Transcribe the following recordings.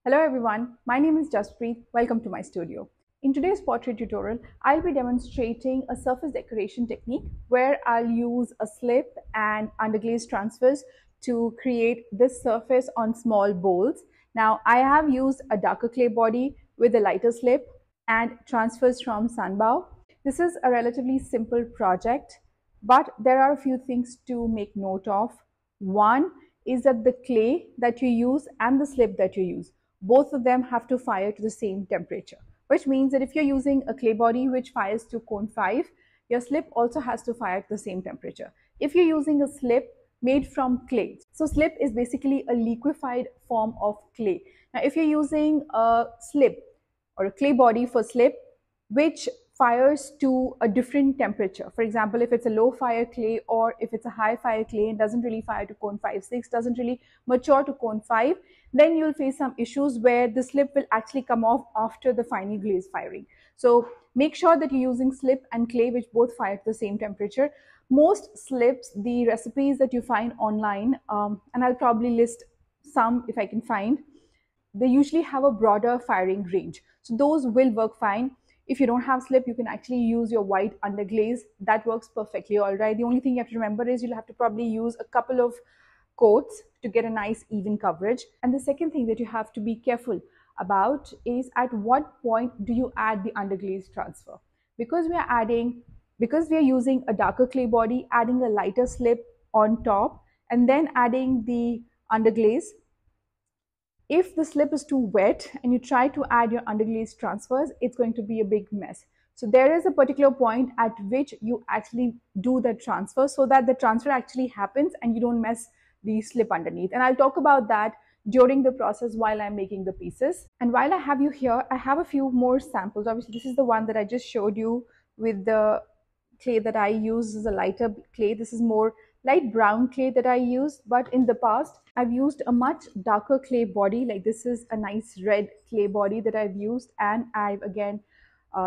Hello everyone, my name is Jaspreet. Welcome to my studio. In today's pottery tutorial, I'll be demonstrating a surface decoration technique where I'll use a slip and underglaze transfers to create this surface on small bowls. Now, I have used a darker clay body with a lighter slip and transfers from Sunbow. This is a relatively simple project, but there are a few things to make note of. One is that the clay that you use and the slip that you use, both of them have to fire to the same temperature, which means that if you're using a clay body which fires to cone 5, your slip also has to fire to the same temperature. If you're using a slip made from clay, so slip is basically a liquefied form of clay. Now, if you're using a slip or a clay body for slip, which fires to a different temperature. For example, if it's a low fire clay or if it's a high fire clay and doesn't really fire to cone 5, 6, doesn't really mature to cone 5, then you'll face some issues where the slip will actually come off after the final glaze firing. So make sure that you're using slip and clay which both fire to the same temperature. Most slips, the recipes that you find online, and I'll probably list some if I can find, they usually have a broader firing range. So those will work fine. If you don't have slip, you can actually use your white underglaze. That works perfectly all right. The only thing you have to remember is you'll have to probably use a couple of coats to get a nice even coverage. And the second thing that you have to be careful about is at what point do you add the underglaze transfer? Because because we are using a darker clay body, adding a lighter slip on top and then adding the underglaze, if the slip is too wet and you try to add your underglaze transfers, it's going to be a big mess. So there is a particular point at which you actually do the transfer so that the transfer actually happens and you don't mess the slip underneath. And I'll talk about that during the process while I'm making the pieces. And while I have you here, I have a few more samples. Obviously, this is the one that I just showed you with the clay that I use is a lighter clay. This is more light brown clay that I use, but in the past I've used a much darker clay body. Like this is a nice red clay body that I've used, and I've again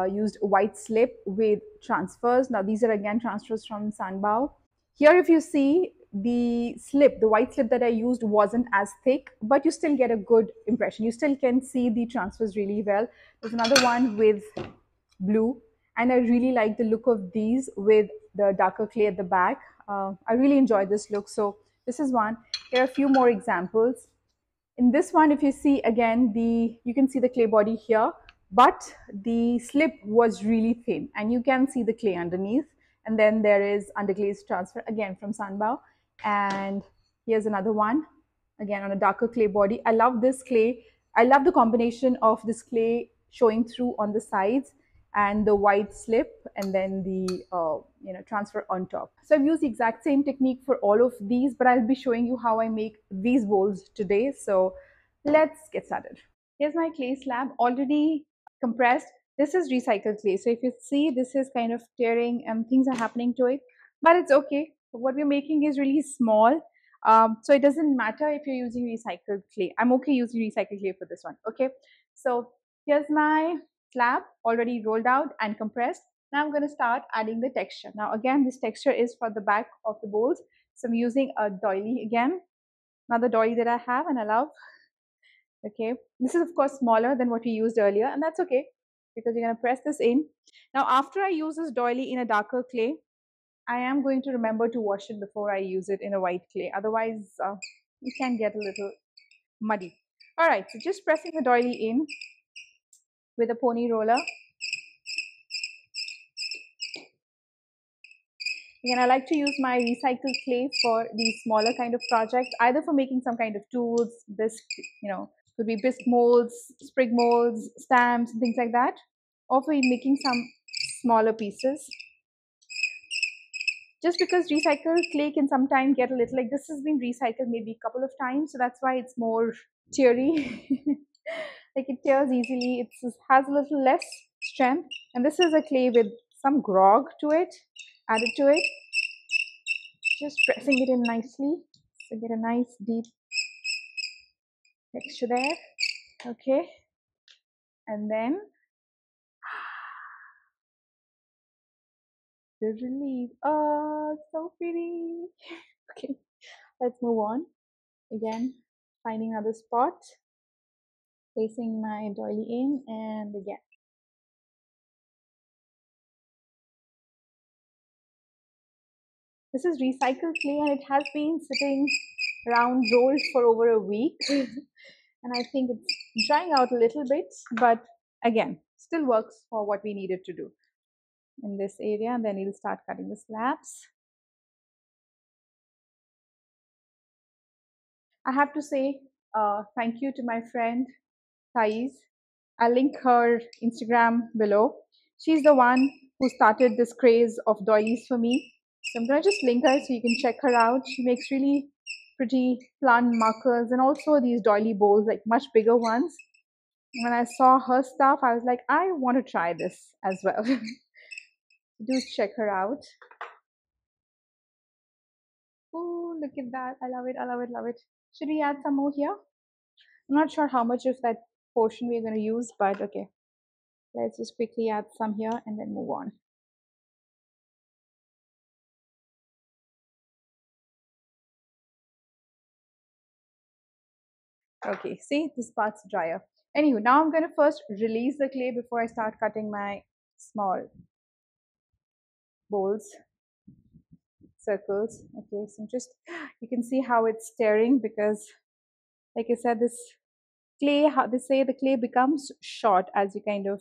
used white slip with transfers. Now these are again transfers from Sunbow. Here if you see the slip, the white slip that I used wasn't as thick, but you still get a good impression. You still can see the transfers really well. There's another one with blue, and I really like the look of these with the darker clay at the back. I really enjoy this look. So this is one. Here are a few more examples. In this one, if you see again, you can see the clay body here, but the slip was really thin and you can see the clay underneath. And then there is underglaze transfer again from Sunbow. And here's another one, again on a darker clay body. I love this clay. I love the combination of this clay showing through on the sides and the white slip and then the transfer on top. So I've used the exact same technique for all of these, but I'll be showing you how I make these bowls today. So let's get started. Here's my clay slab already compressed. This is recycled clay. So if you see, this is kind of tearing and things are happening to it, but it's okay. What we're making is really small. So it doesn't matter if you're using recycled clay. I'm okay using recycled clay for this one. Okay. So here's my slab already rolled out and compressed. Now I'm going to start adding the texture. Now again, this texture is for the back of the bowls. So I'm using a doily again, another doily that I have and I love. Okay, this is of course smaller than what we used earlier, and that's okay because you're going to press this in. Now after I use this doily in a darker clay, I am going to remember to wash it before I use it in a white clay. Otherwise, it can get a little muddy. All right, so just pressing the doily in with a pony roller. Again, I like to use my recycled clay for these smaller kind of projects, either for making some kind of tools, bisque, could be bisque molds, sprig molds, stamps, and things like that, or for making some smaller pieces. Just because recycled clay can sometimes get a little, like this has been recycled maybe a couple of times, so that's why it's more teary. Like it tears easily, it has a little less strength. And this is a clay with some grog to it, added to it. Just pressing it in nicely to get a nice deep texture there. Okay, and then the relief. Oh, so pretty. Okay, let's move on. Again, finding another spot. Placing my doily in, and again. This is recycled clay and it has been sitting around rolled for over a week. And I think it's drying out a little bit, but again, still works for what we needed to do in this area. And then we'll start cutting the slabs. I have to say thank you to my friend Thais. I'll link her Instagram below. She's the one who started this craze of doilies for me. So I'm going to just link her so you can check her out. She makes really pretty plant markers and also these doily bowls, like much bigger ones. When I saw her stuff, I was like, I want to try this as well. Do check her out. Oh, look at that. I love it. I love it. Love it. Should we add some more here? I'm not sure how much of that portion we're going to use, but okay. Let's just quickly add some here and then move on. Okay, see, this part's drier. Anyway, now I'm going to first release the clay before I start cutting my small bowls, circles. Okay, so just, you can see how it's stirring because, like I said, this clay, how they say the clay becomes short as you kind of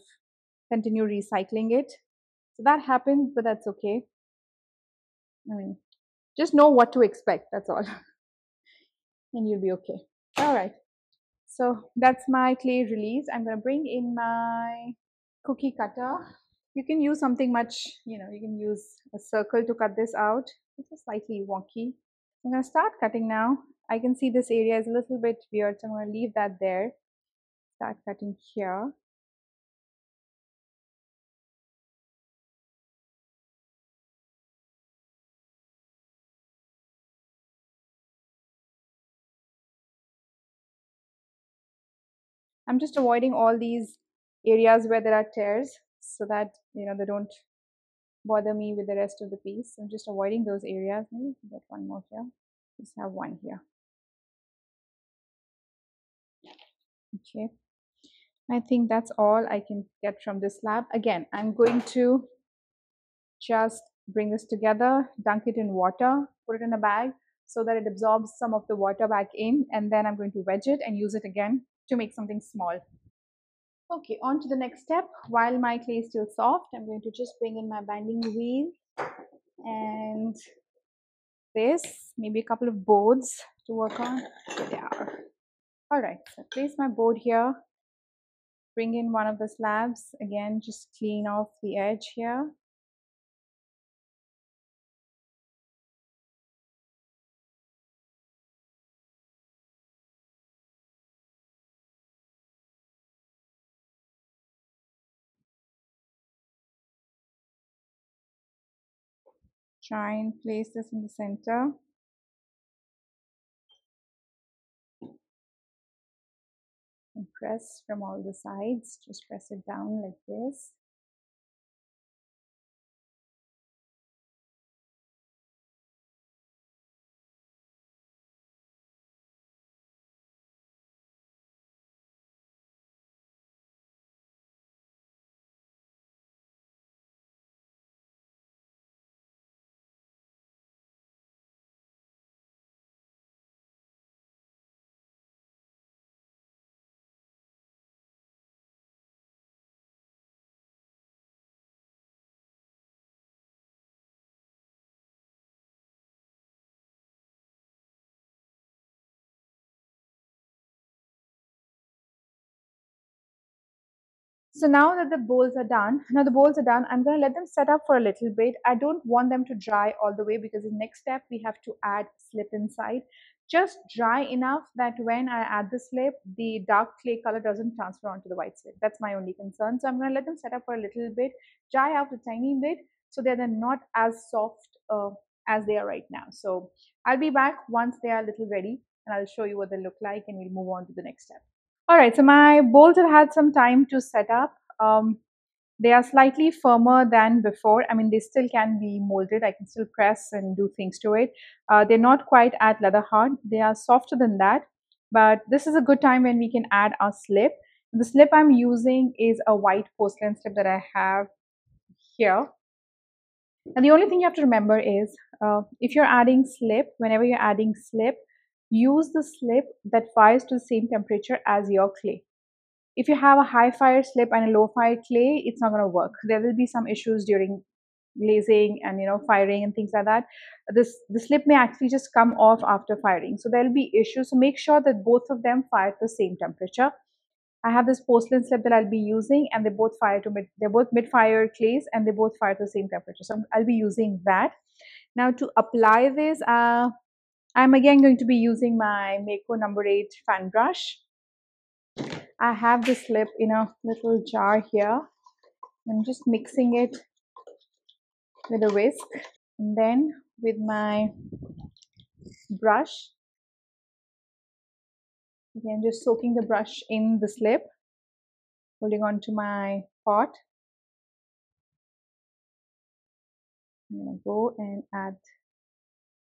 continue recycling it. So that happens, but that's okay. I mean, just know what to expect, that's all. And you'll be okay. All right. So that's my clay release. I'm going to bring in my cookie cutter. You can use something much, you can use a circle to cut this out. It's slightly wonky. I'm going to start cutting now. I can see this area is a little bit weird, so I'm going to leave that there. Start cutting here. I'm just avoiding all these areas where there are tears so that, they don't bother me with the rest of the piece. I'm just avoiding those areas. Maybe get one more here. Just have one here. Okay. I think that's all I can get from this slab. Again, I'm going to just bring this together, dunk it in water, put it in a bag so that it absorbs some of the water back in, and then I'm going to wedge it and use it again to make something small. Okay, on to the next step. While my clay is still soft, I'm going to just bring in my binding wheel and this, maybe a couple of boards to work on. Here they are. All right, so I place my board here, bring in one of the slabs, again, just clean off the edge here. Try and place this in the center. And press from all the sides, just press it down like this. So now that the bowls are done, I'm going to let them set up for a little bit. I don't want them to dry all the way because the next step we have to add slip inside. Just dry enough that when I add the slip, the dark clay color doesn't transfer onto the white slip. That's my only concern. So I'm going to let them set up for a little bit, dry out a tiny bit so that they're not as soft as they are right now. So I'll be back once they are a little ready and I'll show you what they look like and we'll move on to the next step. All right, so my bowls have had some time to set up. They are slightly firmer than before. I mean, they still can be molded. I can still press and do things to it. They're not quite at leather hard. They are softer than that. But this is a good time when we can add our slip. The slip I'm using is a white porcelain slip that I have here. And the only thing you have to remember is if you're adding slip, whenever you're adding slip, use the slip that fires to the same temperature as your clay. If you have a high fire slip and a low fire clay, it's not going to work. There will be some issues during glazing and firing and things like that. The slip may actually just come off after firing, so there will be issues. So make sure that both of them fire at the same temperature. I have this porcelain slip that I'll be using, and they both fire to mid. They're both mid-fire clays, and they both fire to the same temperature. So I'll be using that. Now to apply this, I'm again going to be using my Mako number 8 fan brush. I have the slip in a little jar here. I'm just mixing it with a whisk, and then with my brush, again just soaking the brush in the slip, holding on to my pot. I'm gonna go and add.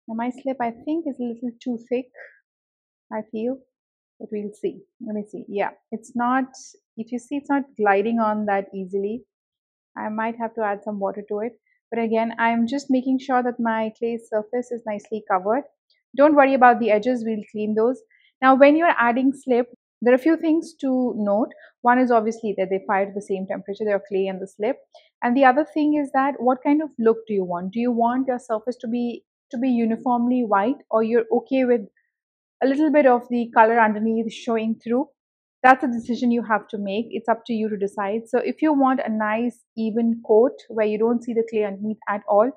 Now my slip I think is a little too thick, I feel, but we'll see. Let me see. Yeah, it's not, if you see, it's not gliding on that easily. I might have to add some water to it. But again, I'm just making sure that my clay surface is nicely covered. Don't worry about the edges, we'll clean those. Now, when you're adding slip, there are a few things to note. One is obviously that they fire to the same temperature, their clay and the slip. And the other thing is that what kind of look do you want? Do you want your surface to be uniformly white, or you're okay with a little bit of the color underneath showing through? That's a decision you have to make. It's up to you to decide. So if you want a nice even coat where you don't see the clay underneath at all,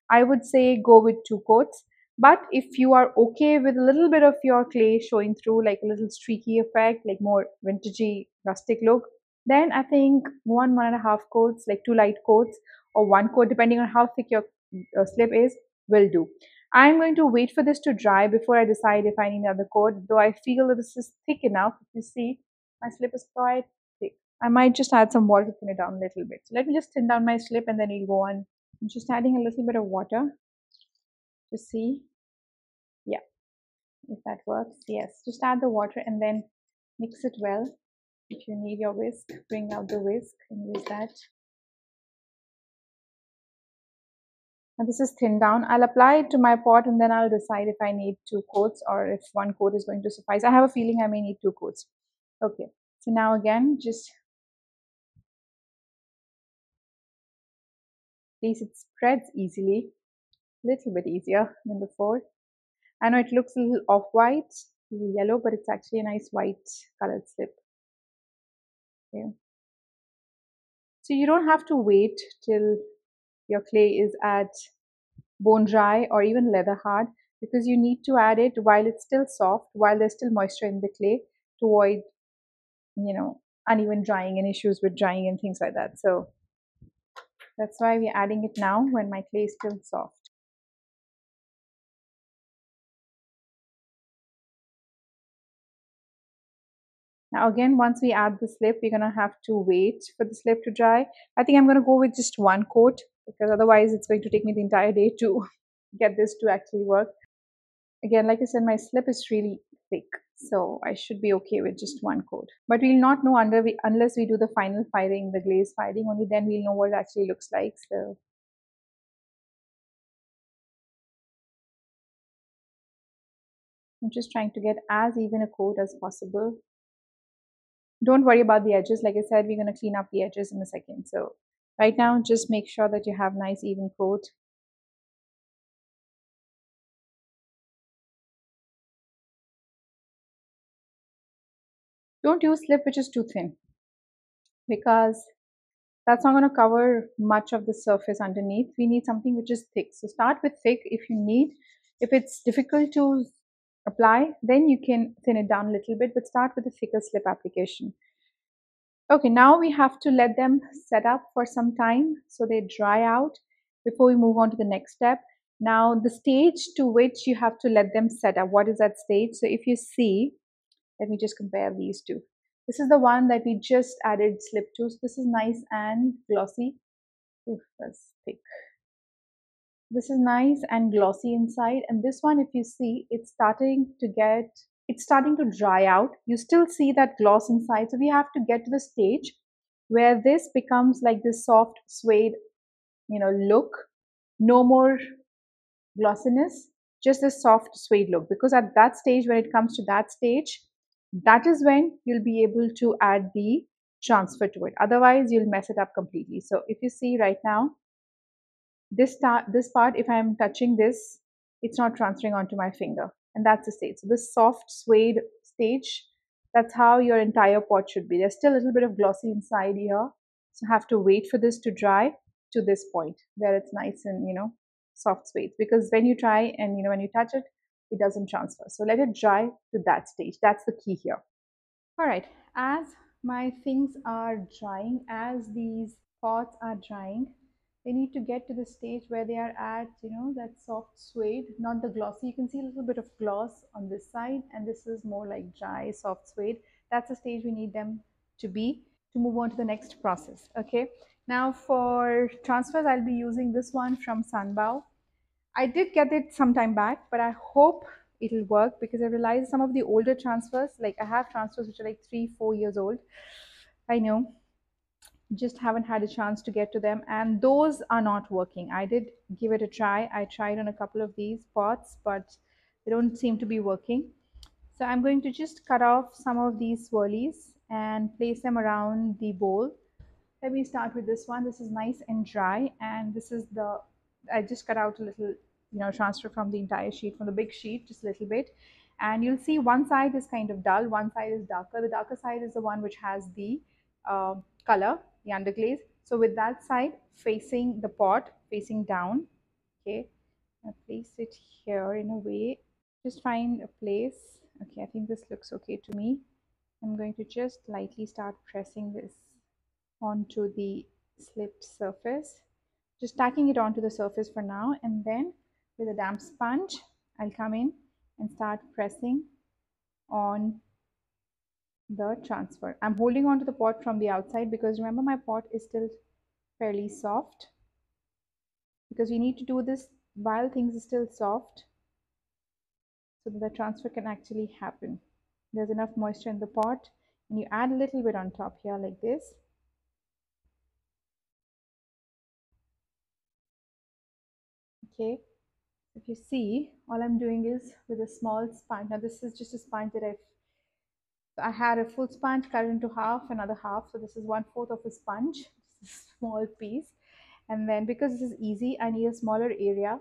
I would say go with 2 coats. But if you are okay with a little bit of your clay showing through, like a little streaky effect, like more vintagey rustic look, then I think 1.5 coats, like 2 light coats, or 1 coat depending on how thick your slip is, will do. I'm going to wait for this to dry before I decide if I need another coat, though I feel that this is thick enough. If you see, my slip is quite thick. I might just add some water to thin it down a little bit. So let me just thin down my slip and then we'll go on. I'm just adding a little bit of water to see. Yeah, if that works. Yes, just add the water and then mix it well. If you need your whisk, bring out the whisk and use that. And this is thinned down. I'll apply it to my pot and then I'll decide if I need 2 coats or if 1 coat is going to suffice. I have a feeling I may need 2 coats. Okay, so now again, just please, it spreads easily, a little bit easier than before. I know it looks a little off-white, a little yellow, but it's actually a nice white colored slip. Okay. So you don't have to wait till your clay is at bone dry or even leather hard, because you need to add it while it's still soft, while there's still moisture in the clay, to avoid uneven drying and issues with drying and things like that. So that's why we're adding it now when my clay is still soft. Now again, once we add the slip, we're gonna have to wait for the slip to dry. I think I'm gonna go with just 1 coat, because otherwise it's going to take me the entire day to get this to actually work. Again, like I said, my slip is really thick, so I should be okay with just 1 coat. But we'll not know unless we do the final firing, the glaze firing. Only then we'll know what it actually looks like. So I'm just trying to get as even a coat as possible. Don't worry about the edges. Like I said, we're going to clean up the edges in a second. So right now, just make sure that you have nice even coat. Don't use slip which is too thin, because that's not going to cover much of the surface underneath. We need something which is thick. So start with thick if you need. If it's difficult to apply, then you can thin it down a little bit, but start with a thicker slip application. Okay, now we have to let them set up for some time so they dry out before we move on to the next step. Now, the stage to which you have to let them set up, what is that stage? So if you see, let me just compare these two. This is the one that we just added slip to. So this is nice and glossy. Oof, that's thick. This is nice and glossy inside. And this one, if you see, it's starting to get it's starting to dry out. You still see that gloss inside. So we have to get to the stage where this becomes like this soft suede, look. No more glossiness, just this soft suede look. Because at that stage, when it comes to that stage, that is when you'll be able to add the transfer to it. Otherwise, you'll mess it up completely. So if you see right now, this part, if I'm touching this, it's not transferring onto my finger, and that's the stage. So this soft suede stage, that's how your entire pot should be. There's still a little bit of glossy inside here, so have to wait for this to dry to this point where it's nice and soft suede. Because when you try and when you touch it, it doesn't transfer. So let it dry to that stage. That's the key here. All right, as my things are drying, as these pots are drying, they need to get to the stage where they are at, that soft suede, not the glossy. You can see a little bit of gloss on this side, and this is more like dry, soft suede. That's the stage we need them to be to move on to the next process. Okay, now for transfers, I'll be using this one from Sunbow. I did get it some time back, but I hope it'll work because I realized some of the older transfers, like I have transfers which are like 3, 4 years old. I know, just haven't had a chance to get to them, and those are not working. I did give it a try. I tried on a couple of these pots, but they don't seem to be working. So I'm going to just cut off some of these swirlies and place them around the bowl. Let me start with this one. This is nice and dry, and this is the, I just cut out a little, transfer from the entire sheet, from the big sheet, just a little bit. And you'll see one side is kind of dull, one side is darker. The darker side is the one which has the color, the underglaze. So with that side facing the pot, facing down, okay, I place it here in a way. Just find a place. Okay, I think this looks okay to me. I'm going to just lightly start pressing this onto the slipped surface, just tacking it onto the surface for now, and then with a damp sponge I'll come in and start pressing on the transfer. I'm holding on to the pot from the outside because remember my pot is still fairly soft, because we need to do this while things are still soft so that the transfer can actually happen. There's enough moisture in the pot, and you add a little bit on top here like this. Okay, if you see, all I'm doing is with a small sponge. Now this is just a sponge that I had a full sponge cut into half, another half. So this is 1/4 of a sponge, this is a small piece. And then because this is easy, I need a smaller area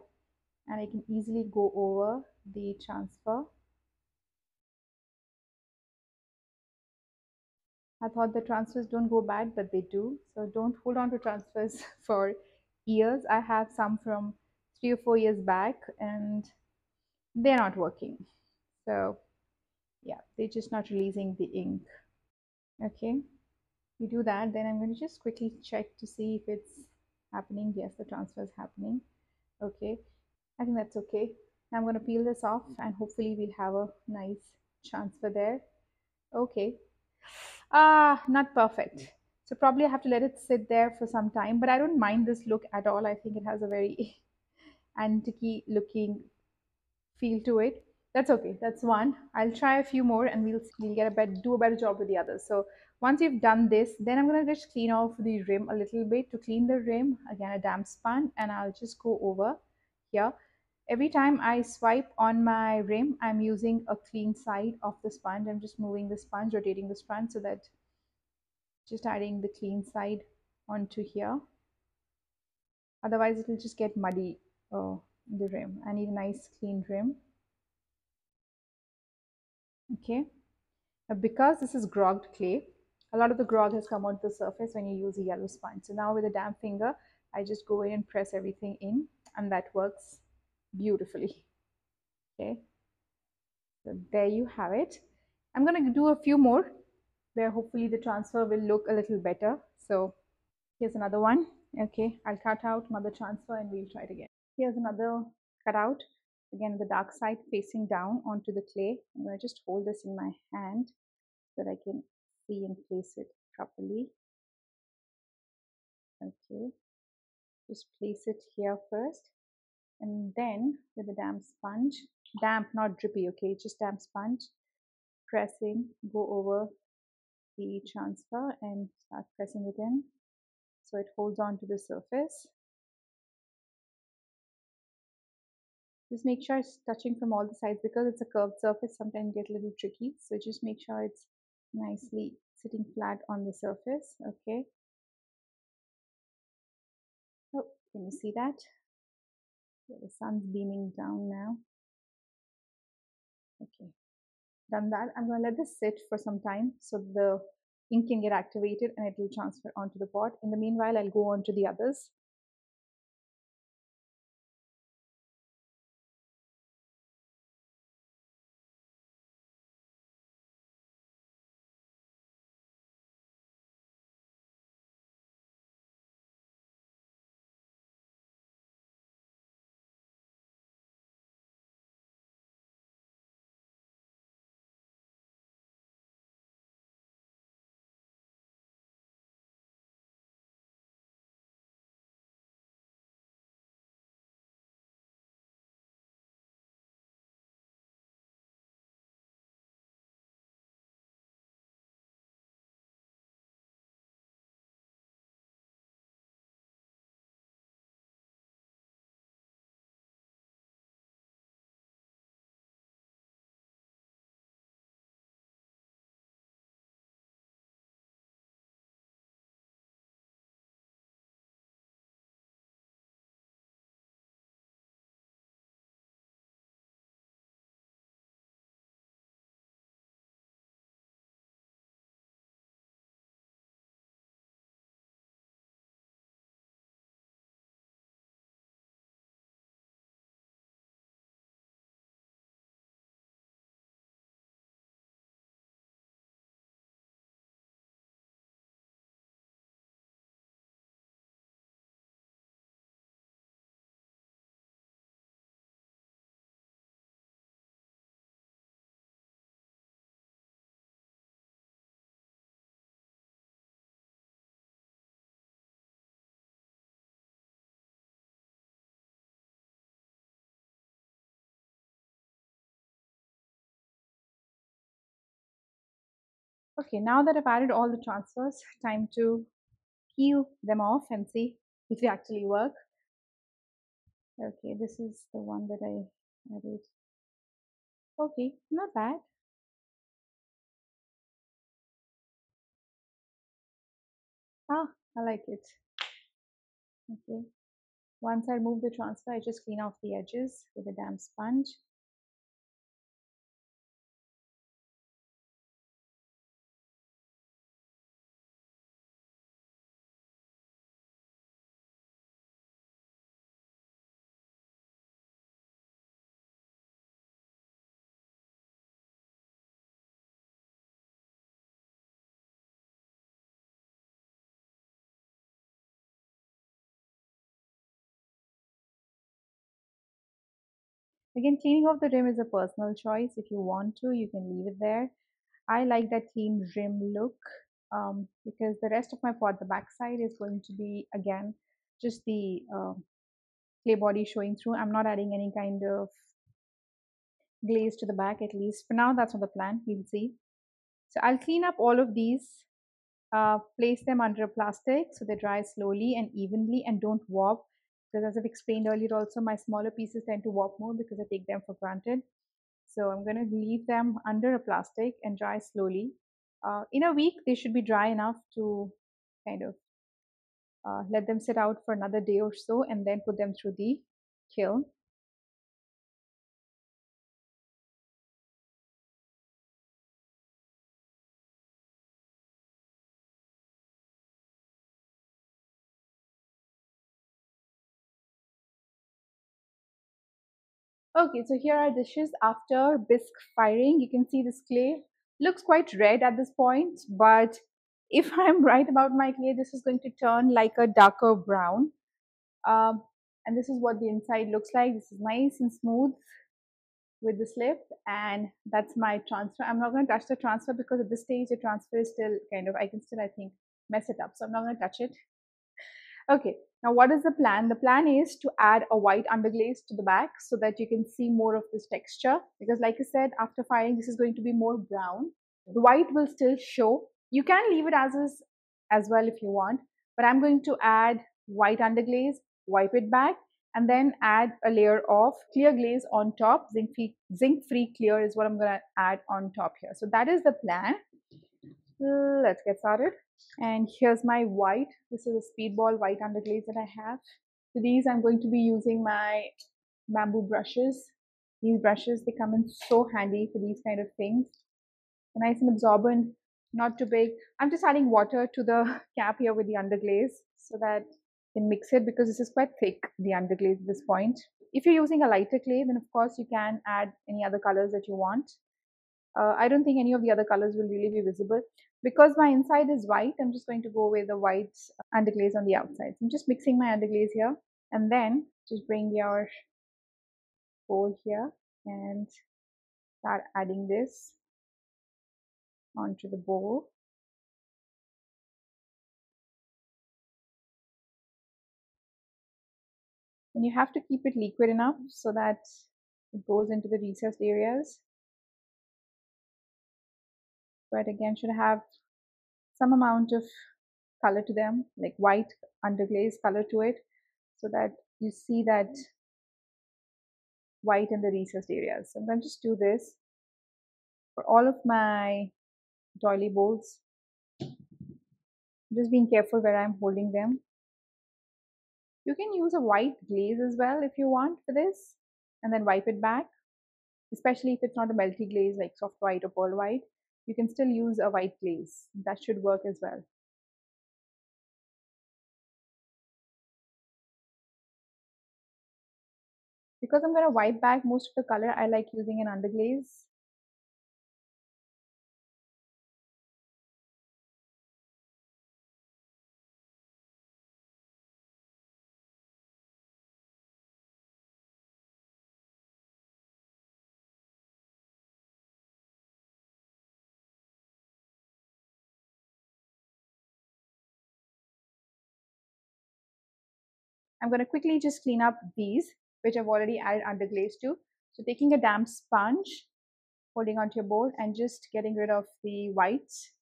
and I can easily go over the transfer. I thought the transfers don't go bad, but they do. So don't hold on to transfers for years. I have some from 3 or 4 years back and they're not working. So yeah, they're just not releasing the ink. Okay, we do that. Then I'm going to just quickly check to see if it's happening. Yes, the transfer is happening. Okay, I think that's okay. Now I'm going to peel this off and hopefully we'll have a nice transfer there. Okay, not perfect. So probably I have to let it sit there for some time, but I don't mind this look at all. I think it has a very antique looking feel to it. That's okay. That's one. I'll try a few more and we'll get a better, do a better job with the others. So once you've done this, then I'm gonna just clean off the rim a little bit. To clean the rim, again a damp sponge, and I'll just go over here. Every time I swipe on my rim, I'm using a clean side of the sponge. I'm just moving the sponge, rotating the sponge so that just adding the clean side onto here. Otherwise, it will just get muddy. The rim. I need a nice clean rim. Okay. Because this is grogged clay, a lot of the grog has come onto the surface when you use a yellow sponge. So now with a damp finger, I just go in and press everything in, and that works beautifully. Okay, so there you have it. I'm going to do a few more where hopefully the transfer will look a little better. So here's another one. Okay, I'll cut out another transfer and we'll try it again. Here's another cutout. Again, the dark side facing down onto the clay. I'm going to just hold this in my hand so that I can see and place it properly. Okay, just place it here first, and then with a damp sponge, damp, not drippy, okay, just damp sponge, pressing, go over the transfer and start pressing it in so it holds on to the surface. Just make sure it's touching from all the sides because it's a curved surface, sometimes get a little tricky. So just make sure it's nicely sitting flat on the surface. Okay. Oh, can you see that? Yeah, the sun's beaming down now. Okay, done that. I'm going to let this sit for some time so the ink can get activated and it will transfer onto the pot. In the meanwhile, I'll go on to the others. Okay, now that I've added all the transfers, time to peel them off and see if they actually work. Okay, this is the one that I added. Okay, not bad. Ah, I like it. Okay, once I remove the transfer, I just clean off the edges with a damp sponge. Again, cleaning off the rim is a personal choice. If you want to, you can leave it there. I like that clean rim look because the rest of my pot, the backside, is going to be again just the clay body showing through. I'm not adding any kind of glaze to the back, at least for now. That's on the plan. We'll see. So I'll clean up all of these, place them under a plastic so they dry slowly and evenly and don't warp. Because as I've explained earlier, also my smaller pieces tend to warp more because I take them for granted. So I'm going to leave them under a plastic and dry slowly. In a week, they should be dry enough to kind of let them sit out for another day or so and then put them through the kiln. Okay, so here are dishes after bisque firing. You can see this clay looks quite red at this point, but if I'm right about my clay, this is going to turn like a darker brown. Um, and this is what the inside looks like. This is nice and smooth with the slip, and that's my transfer. I'm not going to touch the transfer because at this stage the transfer is still kind of, I can still, I think, mess it up. So I'm not going to touch it. Okay, now what is the plan? The plan is to add a white underglaze to the back so that you can see more of this texture. Because like I said, after firing, this is going to be more brown. The white will still show. You can leave it as is as well if you want, but I'm going to add white underglaze, wipe it back, and then add a layer of clear glaze on top. Zinc-free clear is what I'm going to add on top here. So that is the plan. Let's get started. And here's my white. This is a speedball white underglaze that I have. For these, I'm going to be using my bamboo brushes. These brushes, they come in so handy for these kind of things. They're nice and absorbent, not too big. I'm just adding water to the cap here with the underglaze so that you can mix it because this is quite thick, the underglaze at this point. If you're using a lighter clay, then of course you can add any other colors that you want. I don't think any of the other colors will really be visible. Because my inside is white, I'm just going to go with the white underglaze on the outside. So I'm just mixing my underglaze here, and then just bring your bowl here and start adding this onto the bowl. And you have to keep it liquid enough so that it goes into the recessed areas. But again, should have some amount of color to them, like white underglaze color to it, so that you see that white in the recessed areas. So I'm going to just do this for all of my doily bowls. Just being careful where I'm holding them. You can use a white glaze as well if you want for this, and then wipe it back, especially if it's not a melty glaze like soft white or pearl white. You can still use a white glaze. That should work as well. Because I'm going to wipe back most of the color, I like using an underglaze. I'm going to quickly just clean up these, which I've already added underglaze to. So taking a damp sponge, holding onto your bowl, and just getting rid of the whites,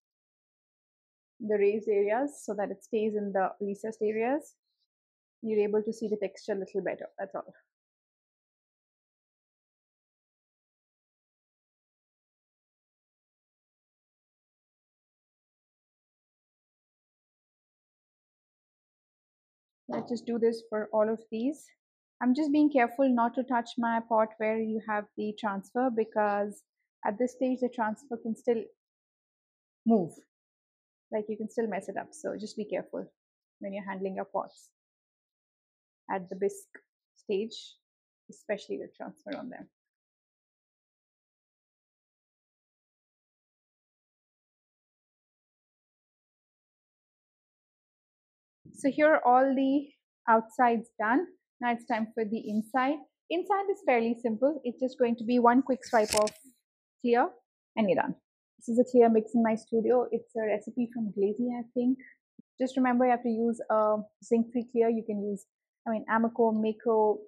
the raised areas, so that it stays in the recessed areas. You're able to see the texture a little better. That's all. Let's just do this for all of these. I'm just being careful not to touch my pot where you have the transfer, because at this stage the transfer can still move. Like you can still mess it up. So just be careful when you're handling your pots at the bisque stage, especially with transfer on them. So here are all the outsides done. Now it's time for the inside. Inside is fairly simple. It's just going to be one quick swipe of clear and you're done. This is a clear mix in my studio. It's a recipe from Glazy, I think. Just remember you have to use a zinc-free clear. You can use, Amoco, Mako,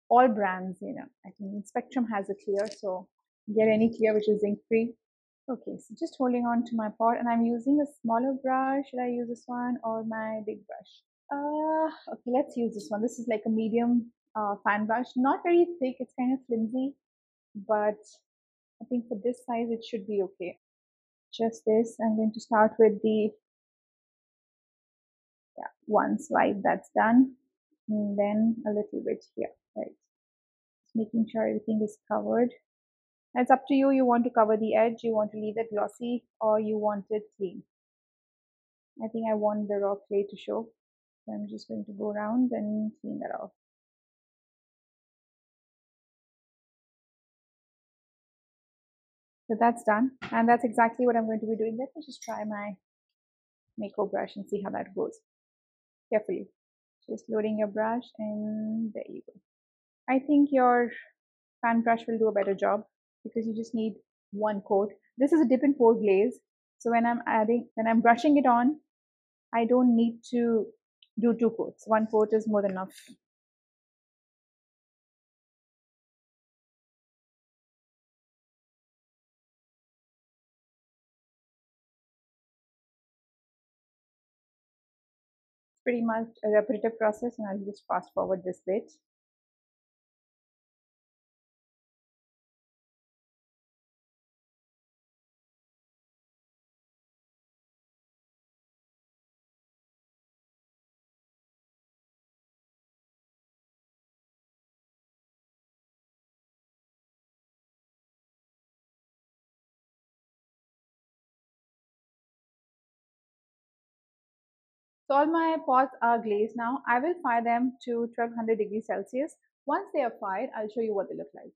all brands, I think Spectrum has a clear, so get any clear which is zinc-free. Okay, so just holding on to my pot, and I'm using a smaller brush. Should I use this one or my big brush? Okay, let's use this one. This is like a medium fan brush, not very thick. It's kind of flimsy, but I think for this size it should be okay. Just this. I'm going to start with the one swipe. That's done, and then a little bit here. Right, just making sure everything is covered. It's up to you. You want to cover the edge, you want to leave it glossy, or you want it clean. I think I want the raw clay to show. So I'm just going to go around and clean that off. So that's done. And that's exactly what I'm going to be doing. Let me just try my Mako brush and see how that goes. Carefully. Just loading your brush, and there you go. I think your fan brush will do a better job because you just need one coat. This is a dip and pour glaze. So when I'm brushing it on, I don't need to do 2 coats. 1 coat is more than enough. It's pretty much a repetitive process, and I'll just fast forward this bit. So all my pots are glazed now. I will fire them to 1200 degrees Celsius. Once they are fired, I'll show you what they look like.